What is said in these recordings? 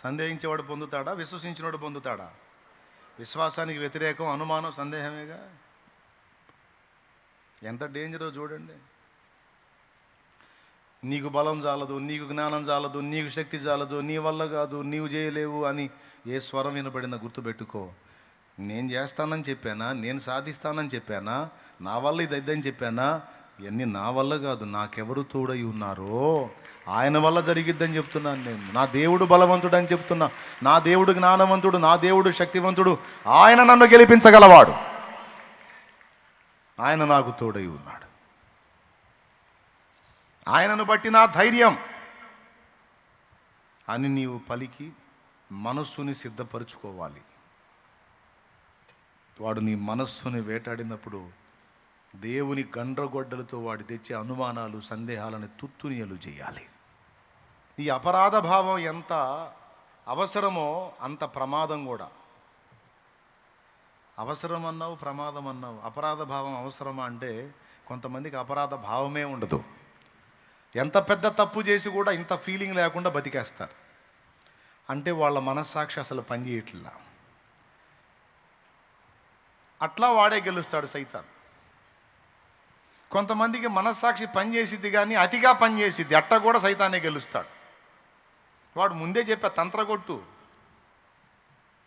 సందేహించేవాడు పొందుతాడా, విశ్వసించినవాడు పొందుతాడా? విశ్వాసానికి వ్యతిరేకం అనుమానం, సందేహమేగా. ఎంత డేంజరో చూడండి. నీకు బలం చాలదు, నీకు జ్ఞానం చాలదు, నీకు శక్తి చాలదు, నీ వల్ల కాదు, నీవు చేయలేవు అని ఏ స్వరం వినబడిన గుర్తుపెట్టుకో. నేను చేస్తానని చెప్పానా, నేను సాధిస్తానని చెప్పానా, నా వల్ల ఇది అయిద్దని చెప్పానా? ఇవన్నీ నా వల్ల కాదు, నాకెవరు తోడై ఉన్నారో ఆయన వల్ల జరిగిద్దని చెప్తున్నాను నేను. నా దేవుడు బలవంతుడు అని చెప్తున్నా. నా దేవుడు జ్ఞానవంతుడు, నా దేవుడు శక్తివంతుడు, ఆయన నన్ను గెలిపించగలవాడు, ఆయన నాకు తోడై ఉన్నాడు, ఆయనను బట్టి నా ధైర్యం అని నీవు పలికి మనస్సుని సిద్ధపరచుకోవాలి. వాడు నీ మనస్సుని వేటాడినప్పుడు దేవుని గండ్రగొడ్డలతో వాడి తెచ్చే అనుమానాలు, సందేహాలను తుత్తునియలు చేయాలి. ఈ అపరాధ భావం ఎంత అవసరమో అంత ప్రమాదం కూడా. అవసరం అన్నావు, ప్రమాదం అన్నావు. అపరాధ భావం అవసరమా అంటే కొంతమందికి అపరాధ భావమే ఉండదు. ఎంత పెద్ద తప్పు చేసి కూడా ఇంత ఫీలింగ్ లేకుండా బతికేస్తారు. అంటే వాళ్ళ మనస్సాక్షి అసలు పనిచేయట్లా. అట్లా వాడే గెలుస్తాడు సైతాన్. కొంతమందికి మనస్సాక్షి పనిచేసిద్ది కానీ అతిగా పనిచేసిద్ది, అట్ట కూడా సైతానే గెలుస్తాడు. వాడు ముందే చెప్పా,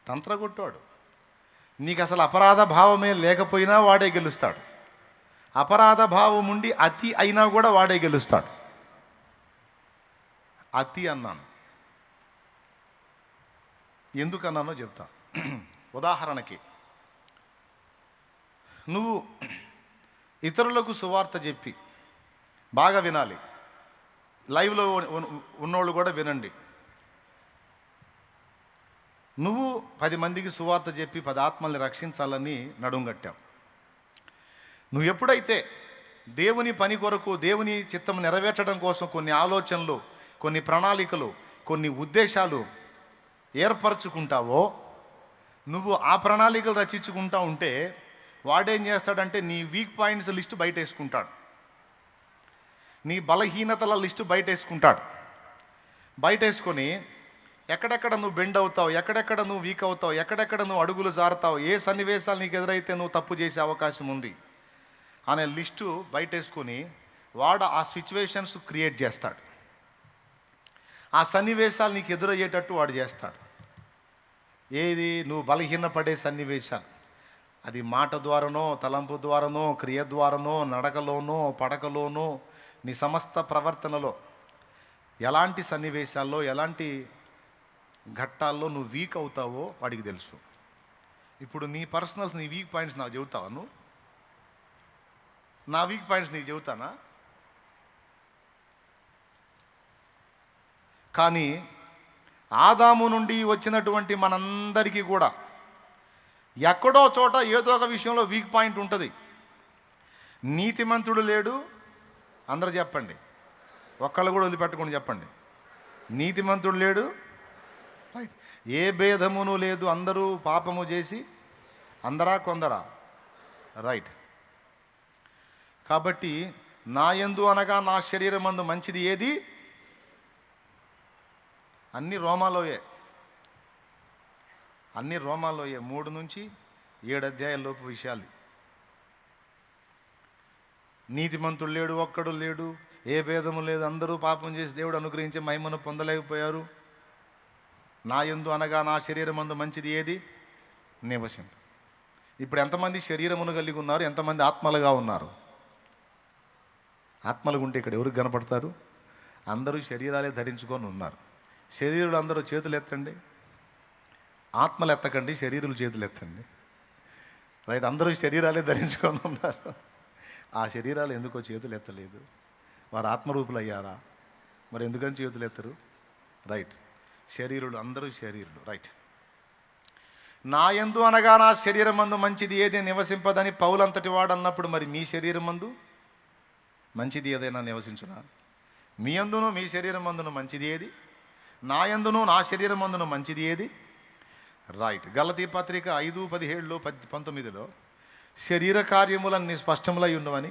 తంత్రగొట్టాడు. నీకు అసలు అపరాధ భావమే లేకపోయినా వాడే గెలుస్తాడు. అపరాధ భావం ఉండి అతి అయినా కూడా వాడే గెలుస్తాడు. అతి అన్నాను, ఎందుకన్నానో చెప్తా. ఉదాహరణకి, నువ్వు ఇతరులకు సువార్త చెప్పి, బాగా వినాలి, లైవ్లో ఉన్నోళ్ళు కూడా వినండి. నువ్వు 10 మందికి సువార్త చెప్పి 10 ఆత్మల్ని రక్షించాలని నడుంగట్టావు. నువ్వు ఎప్పుడైతే దేవుని పని కొరకు, దేవుని చిత్తం నెరవేర్చడం కోసం కొన్ని ఆలోచనలు, కొన్ని ప్రణాళికలు, కొన్ని ఉద్దేశాలు ఏర్పరచుకుంటావో, నువ్వు ఆ ప్రణాళికలు రచించుకుంటా ఉంటే వాడేం చేస్తాడంటే నీ వీక్ పాయింట్స్ లిస్టు బయటేసుకుంటాడు, నీ బలహీనతల లిస్టు బయటేసుకొని ఎక్కడెక్కడ నువ్వు బెండ్ అవుతావు, ఎక్కడెక్కడ నువ్వు వీక్ అవుతావు, ఎక్కడెక్కడ నువ్వు అడుగులు జారుతావు, ఏ సన్నివేశాలు నీకు ఎదురైతే నువ్వు తప్పు చేసే అవకాశం ఉంది అనే లిస్టు బయటేసుకొని వాడు ఆ సిచ్యువేషన్స్ క్రియేట్ చేస్తాడు. ఆ సన్నివేశాలు నీకు ఎదురయ్యేటట్టు వాడు చేస్తాడు. ఏది? నువ్వు బలహీనపడే సన్నివేశాలు. అది మాట ద్వారానో, తలంపు ద్వారానో, క్రియ ద్వారానో, నడకలోనో, పడకలోనో, నీ సమస్త ప్రవర్తనలో ఎలాంటి సన్నివేశాల్లో, ఎలాంటి ఘట్టాల్లో నువ్వు వీక్ అవుతావో వాడికి తెలుసు. ఇప్పుడు నీ పర్సనల్స్, నీ వీక్ పాయింట్స్ నాకు చెబుతావా? నువ్వు నా వీక్ పాయింట్స్ నీకు చెబుతానా? కానీ ఆదాము నుండి వచ్చినటువంటి మనందరికీ కూడా ఎక్కడో చోట ఏదో ఒక విషయంలో వీక్ పాయింట్ ఉంటుంది. నీతిమంతుడు లేడు, అందరూ చెప్పండి, ఒక్కళ్ళు కూడా వదిలిపెట్టకుండా చెప్పండి. నీతిమంతుడు లేడు, రైట్. ఏ భేదమును లేదు, అందరూ పాపము చేసి అందరా కొందరా, రైట్. కాబట్టి నా యందు అనగా నా శరీరమందు మంచిది ఏది? అన్ని రోమాలోయే 3 నుంచి 7 అధ్యాయాలలోపు విషయాలు. నీతిమంతుడు లేడు, ఒక్కడు లేడు, ఏ భేదము లేదు, అందరూ పాపం చేసి దేవుడు అనుగ్రహించే మహిమను పొందలేకపోయారు. నా యందు అనగా నా శరీరమందు మంచిది ఏది? నివసింపు. ఇప్పుడు ఎంతమంది శరీరమును కలిగి ఉన్నారు, ఎంతమంది ఆత్మలుగా ఉన్నారు? ఆత్మలుగా ఉంటే ఇక్కడ ఎవరికి కనపడతారు? అందరూ శరీరాలే ధరించుకొని ఉన్నారు. శరీరులు అందరూ చేతులు ఎత్తండి, ఆత్మలు ఎత్తకండి, శరీరులు చేతులు ఎత్తండి, రైట్. అందరూ శరీరాలే ధరించుకొని ఉన్నారు. ఆ శరీరాలు ఎందుకో చేతులు ఎత్తలేదు, వారు ఆత్మరూపులు అయ్యారా? మరి ఎందుకని చేతులు ఎత్తరు? రైట్. శరీరులు, అందరూ శరీరులు, రైట్. నా యందు అనగా నా శరీరం మందు మంచిది ఏది నివసింపదని పౌలంతటి వాడు అన్నప్పుడు, మరి మీ శరీరం మందు మంచిది ఏదైనా నివసించునా? మీ యందును మీ శరీరం మందును మంచిది ఏది? నా యందును నా శరీరం మందును మంచిది ఏది? రైట్. గలతీ పత్రిక 5:17-19 శరీర కార్యములన్నీ స్పష్టములై ఉండవని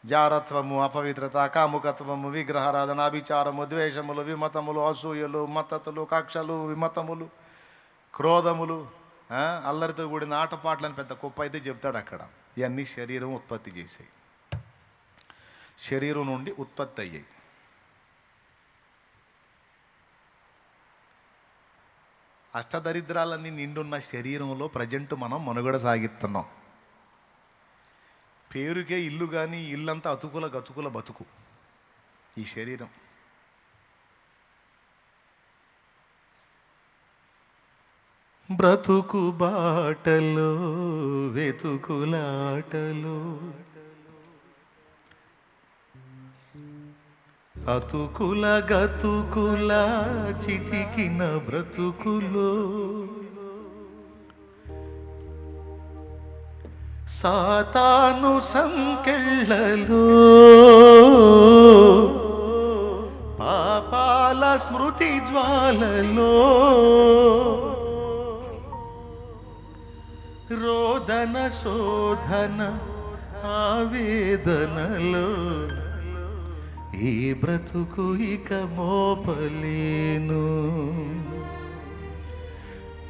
జారత్వము, అపవిత్రత, కాముకత్వము, విగ్రహారాధన, అభిచారము, ద్వేషములు, విమతములు, అసూయలు, మత్తతులు, కక్షలు, విమతములు, క్రోధములు, అల్లరితో కూడిన ఆటపాటలని పెద్ద కుప్ప అయితే చెప్తాడు అక్కడ. ఇవన్నీ శరీరం ఉత్పత్తి చేసాయి, శరీరం నుండి ఉత్పత్తి అయ్యాయి. అష్టదరిద్రాలన్నీ నిండున్న శరీరంలో ప్రజెంట్ మనం మనుగడ సాగిస్తున్నాం. పేరుకే ఇల్లు, కానీ ఇల్లంతా అతుకుల గతుకుల బతుకు ఈ శరీరం. బ్రతుకు బాటలో వెతుకులాటలో అతుకుల గతుకుల చితికిన బ్రతుకులో సాతాను సంకెళ్ళలో పాపాల స్మృతి జ్వాలలో రోదన శోధన ఆవేదనలో ఈ బ్రతుకు ఇక మోపలేను.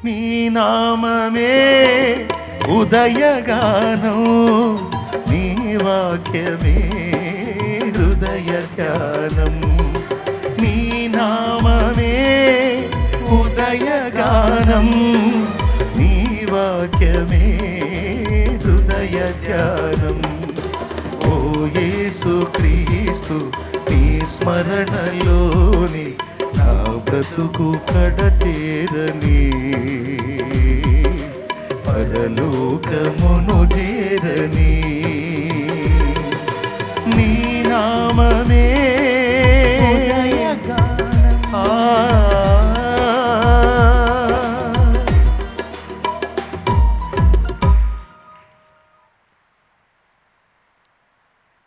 నీ నామమే ఉదయగానం, నీ వాక్యమే హృదయ ధ్యానం. నీ నామమే ఉదయగానం, నీ వాక్యమే హృదయ ధ్యానం. ఓ యేసు క్రీస్తు, నీ స్మరణలోని నా బ్రతుకు కడతేరని పరలోకమును చేరని. నీ నామమే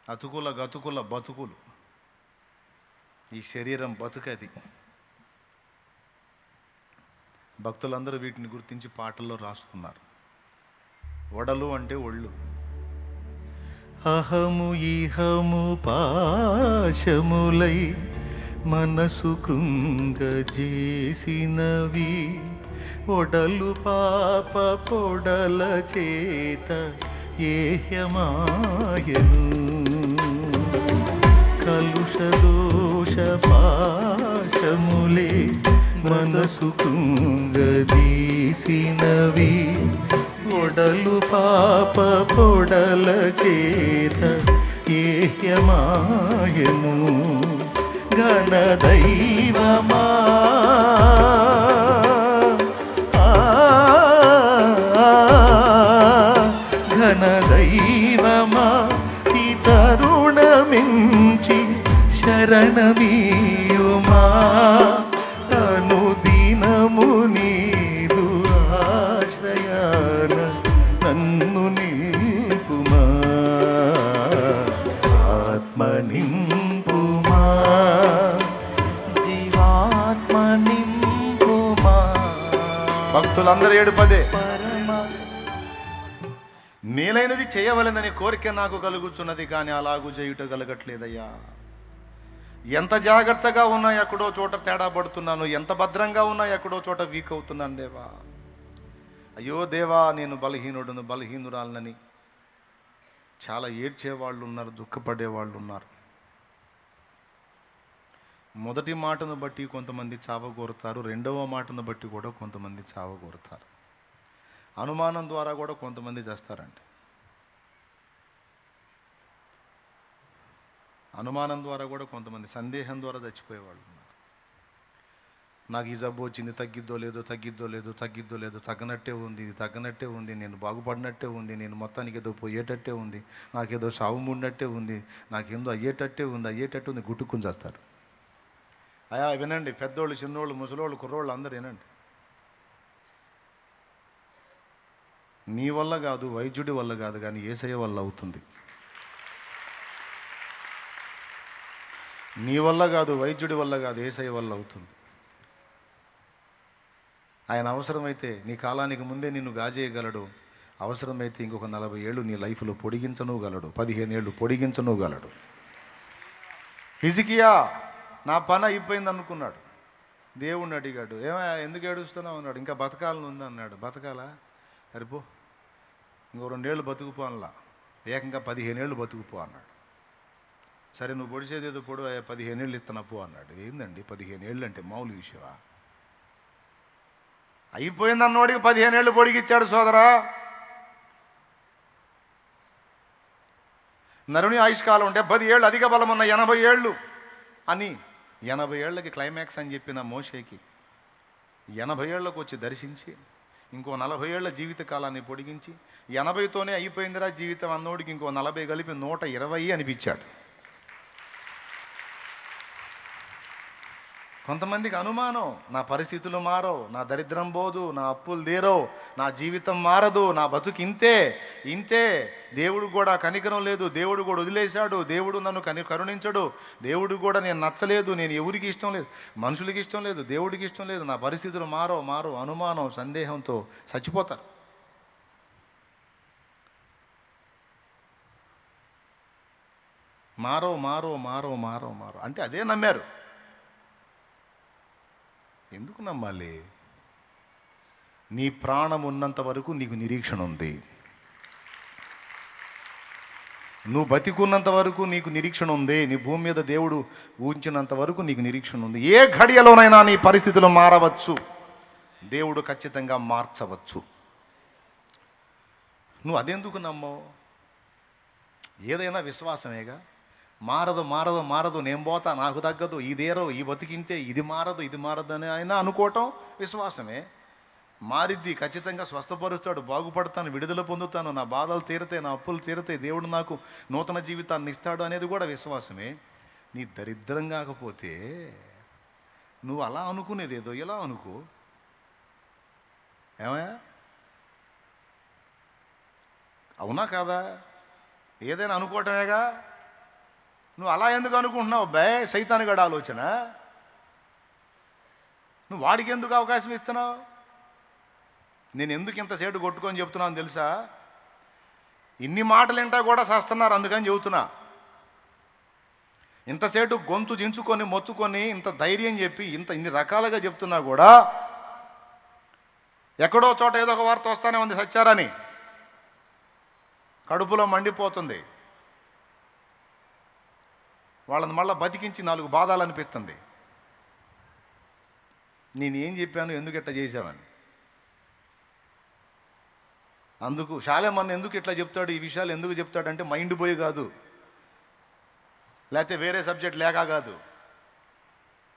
అతుకుల గతుకుల బతుకులు, ఈ శరీరం బతుకది. భక్తులందరూ వీటిని గుర్తించి పాటల్లో రాసుకున్నారు. వడలు అంటే ఒళ్ళు. అహము ఇహము పాశములై మనసు కృంగజేసినవి, ఒడలు పాప పొడల చేత ఏహ్యమాయను. కలుష దోష పాశములే మనసు కృంగదీసినవి, ఒడలు పాప పొడల చేత ఏహ్యమాయను. ఘన దైవమా ఘన దైవమా, ఈ తరుణమించి శరణమీయుమా. అనుదినము నీదు ఆశ్రయాన నన్ను నింపుమా, ఆత్మ నింపుమా, జీవాత్మ నింపుమా. భక్తులందరూ ఏడుపదే. మేలైనది చేయవలెనని కోరిక నాకు కలుగుచున్నది, కానీ అలాగూ చేయుట కలగట్లేదయ్యా. ఎంత జాగ్రత్తగా ఉన్నా ఎక్కడో చోట తేడా పడుతున్నాను, ఎంత భద్రంగా ఉన్నా ఎక్కడో చోట వీక్ అవుతున్నాను దేవా. అయ్యో దేవా, నేను బలహీనుడును, బలహీనురాలనని చాలా ఏడ్చేవాళ్ళు ఉన్నారు, దుఃఖపడేవాళ్ళు ఉన్నారు. మొదటి మాటను బట్టి కొంతమంది చావగోరుతారు, రెండవ మాటను బట్టి కూడా కొంతమంది చావగోరుతారు. అనుమానం ద్వారా కూడా కొంతమంది చేస్తారండి. అనుమానం ద్వారా కూడా కొంతమంది, సందేహం ద్వారా చచ్చిపోయేవాళ్ళు ఉన్నారు. నాకు ఈ జబ్బు వచ్చింది, తగ్గిద్దో లేదో తగ్గిద్దో లేదో తగ్గిద్దో లేదో, తగ్గనట్టే ఉంది, ఇది తగ్గనట్టే ఉంది, నేను బాగుపడినట్టే ఉంది, నేను మొత్తానికి ఏదో పోయేటట్టే ఉంది, నాకేదో సావు ముడినట్టే ఉంది, నాకేందో అయ్యేటట్టే ఉంది గుట్టుకుని చేస్తారు. అయా వినండి, పెద్దోళ్ళు, చిన్నోళ్ళు, ముసలోళ్ళు, కుర్రోళ్ళు అందరూ వినండి. నీ వల్ల కాదు, వైద్యుడి వల్ల కాదు, కానీ యేసయ్య వల్ల అవుతుంది. నీ వల్ల కాదు, వైద్యుడి వల్ల కాదు, యేసయ్య వల్ల అవుతుంది. ఆయన అవసరమైతే నీ కాలానికి ముందే నిన్ను గాజేయగలడు, అవసరమైతే ఇంకొక 40 ఏళ్ళు నీ లైఫ్లో పొడిగించనుగలడు, 15 ఏళ్ళు పొడిగించనుగలడు. హిజ్కియా నా పని అయిపోయింది అనుకున్నాడు. దేవుణ్ణి అడిగాడు, ఎందుకు ఏడుస్తున్నావు అన్నాడు. ఇంకా బతకాలని ఉంది అన్నాడు. బతకాలా? సరిపో, ఇంకో 2 ఏళ్ళు బతుకుపో అనలా, ఏకంగా 15 ఏళ్ళు బతుకుపో అన్నాడు. సరే నువ్వు పొడిచేది ఏదో పొడు, 15 ఏళ్ళు ఇస్తున్నా పో అన్నాడు. ఏందండి 15 ఏళ్ళు అంటే మామూలు విషయమా? అయిపోయింది అన్నోడికి 15 ఏళ్ళు పొడిగిచ్చాడు సోదరా. నరుని ఆయుష్కాలం 70 ఏళ్ళు, అధిక బలం ఉన్న 80 ఏళ్ళు అని 80 ఏళ్ళకి క్లైమాక్స్ అని చెప్పిన మోషేకి 80 ఏళ్ళకు వచ్చి దర్శించి ఇంకో 40 ఏళ్ల జీవిత కాలాన్ని పొడిగించి 80తోనే అయిపోయిందిరా జీవితం అన్నోడికి ఇంకో 40 కలిపి 120 అనిపించాడు. కొంతమందికి అనుమానం, నా పరిస్థితులు మారవు, నా దరిద్రం పోదు, నా అప్పులు తీరవు, నా జీవితం మారదు, నా బతుకు ఇంతే, దేవుడు కూడా కనికరం లేదు, దేవుడు కూడా వదిలేశాడు, దేవుడు నన్ను కరుణించడు, దేవుడు కూడా నేను నచ్చలేదు, నేను ఎవరికి ఇష్టం లేదు, మనుషులకి ఇష్టం లేదు, దేవుడికి ఇష్టం లేదు, నా పరిస్థితులు మారవు అనుమానం సందేహంతో చచ్చిపోతారు. మారవు అంటే అదే నమ్మారు. ఎందుకు నమ్మాలి? నీ ప్రాణం ఉన్నంత వరకు నీకు నిరీక్షణ ఉంది. నువ్వు బతికున్నంత వరకు నీకు నిరీక్షణ ఉంది. నీ భూమి మీద దేవుడు ఊంచినంత వరకు నీకు నిరీక్షణ ఉంది. ఏ ఘడియలోనైనా నీ పరిస్థితులు మారవచ్చు, దేవుడు ఖచ్చితంగా మార్చవచ్చు. నువ్వు అదెందుకు నమ్మవు? ఏదైనా విశ్వాసమేగా. మారదు, నేను పోతా, నాకు తగ్గదు, ఇదేరో, ఈ బతికింతే, ఇది మారదు అని ఆయన అనుకోవటం విశ్వాసమే. మారిద్ది, ఖచ్చితంగా స్వస్థపరుస్తాడు, బాగుపడతాను, విడుదల పొందుతాను, నా బాధలు తీరతాయి, నా అప్పులు తీరతాయి, దేవుడు నాకు నూతన జీవితాన్ని ఇస్తాడు అనేది కూడా విశ్వాసమే. నీ దరిద్రం కాకపోతే నువ్వు అలా అనుకునేదేదో ఇలా అనుకో. ఏమయ్యా, అవునా కాదా? ఏదైనా అనుకోవటమేగా. నువ్వు అలా ఎందుకు అనుకుంటున్నావు? సైతానుగాడి ఆలోచన. నువ్వు వాడికి ఎందుకు అవకాశం ఇస్తున్నావు? నేను ఎందుకు ఇంతసేటు కొట్టుకొని చెప్తున్నాను తెలుసా? ఇన్ని మాటలు ఏంటా కూడా చేస్తున్నారు, అందుకని చెబుతున్నా. ఇంతసేటు గొంతు దించుకొని మొత్తుకొని ఇంత ధైర్యం చెప్పి ఇన్ని రకాలుగా చెప్తున్నా కూడా ఎక్కడో చోట ఏదో ఒక వార్త వస్తానే ఉంది సచ్చారని. కడుపులో మండిపోతుంది, వాళ్ళని మళ్ళీ బతికించి 4 బాధాలనిపిస్తుంది. నేనేం చెప్పాను, ఎందుకు ఇట్లా చేశామని. అందుకు శాలేమన్న ఎందుకు ఇట్లా చెప్తాడు, ఈ విషయాలు ఎందుకు చెప్తాడంటే మైండ్ పోయి కాదు, లేకపోతే వేరే సబ్జెక్ట్ లేక కాదు.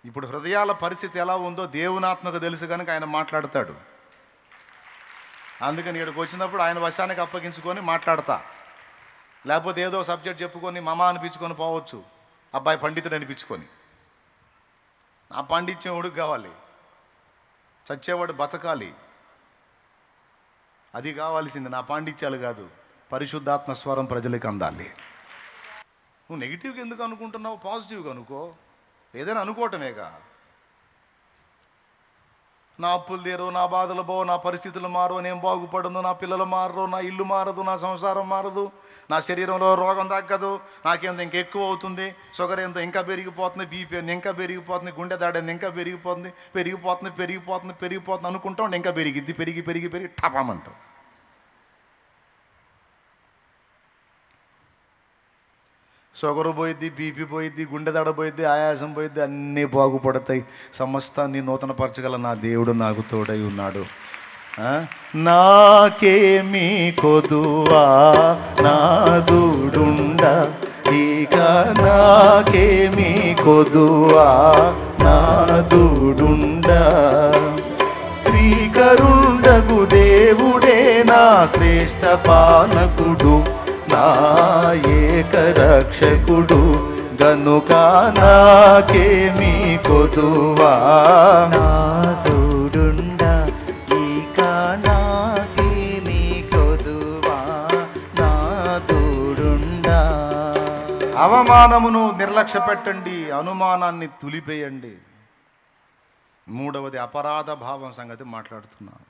ఇప్పుడు హృదయాల పరిస్థితి ఎలా ఉందో దేవునాత్మకు తెలుసు కనుక ఆయన మాట్లాడతాడు. అందుకని ఇక్కడికి వచ్చినప్పుడు ఆయన వశానికి అప్పగించుకొని మాట్లాడతా. లేకపోతే ఏదో సబ్జెక్ట్ చెప్పుకొని మమ అనిపించుకొని పోవచ్చు, అబ్బాయి పండితుడు అనిపించుకొని. నా పాండిత్యం ఉడుకు కావాలి, చచ్చేవాడు బతకాలి, అది కావాల్సింది. నా పాండిత్యాలు కాదు, పరిశుద్ధాత్మ స్వరం ప్రజలకు అందాలి. నువ్వు నెగిటివ్గా ఎందుకు అనుకుంటున్నావు? పాజిటివ్గా అనుకో. ఏదైనా అనుకోవటమేగా. నా అప్పులు తీరు, నా బాధలు పోవు, నా పరిస్థితులు మారు, నేను బాగుపడను, నా పిల్లలు మారరు, నా ఇల్లు మారదు, నా సంసారం మారదు, నా శరీరంలో రోగం తగ్గదు, నాకేంత ఇంకా ఎక్కువ అవుతుంది, షుగర్ ఎంత ఇంకా పెరిగిపోతుంది, బీపీ ఎంత ఇంకా పెరిగిపోతుంది, గుండె దాడని ఇంకా పెరిగిపోతుంది అనుకుంటాం. ఇంకా పెరిగి టపామంటాం. షుగర్ పోయిద్ది, బీపీ పోయిద్ది, గుండె దడ పోయిద్ది, ఆయాసం పోయిద్ది, అన్నీ బాగుపడతాయి. సమస్తాన్ని నూతనపరచగల నా దేవుడు నాకు తోడై ఉన్నాడు. నాకేమీ కొదువా నాదుడుండ, ఇక నాకేమీ కొదువా నాదుడుండ. శ్రీకరుండగు దేవుడే నా శ్రేష్ఠ పాలకుడు, నా ఏకరక్షకుడు, గనుక నాకేమీ కొదువా నాదుడుండ, ఇక నాకేమీ కొదువా నాదుడుండ. అవమానమును నిర్లక్ష్య పెట్టండి, అనుమానాన్ని తులిపేయండి. 3వది అపరాధ భావం సంగతి మాట్లాడుతున్నాను.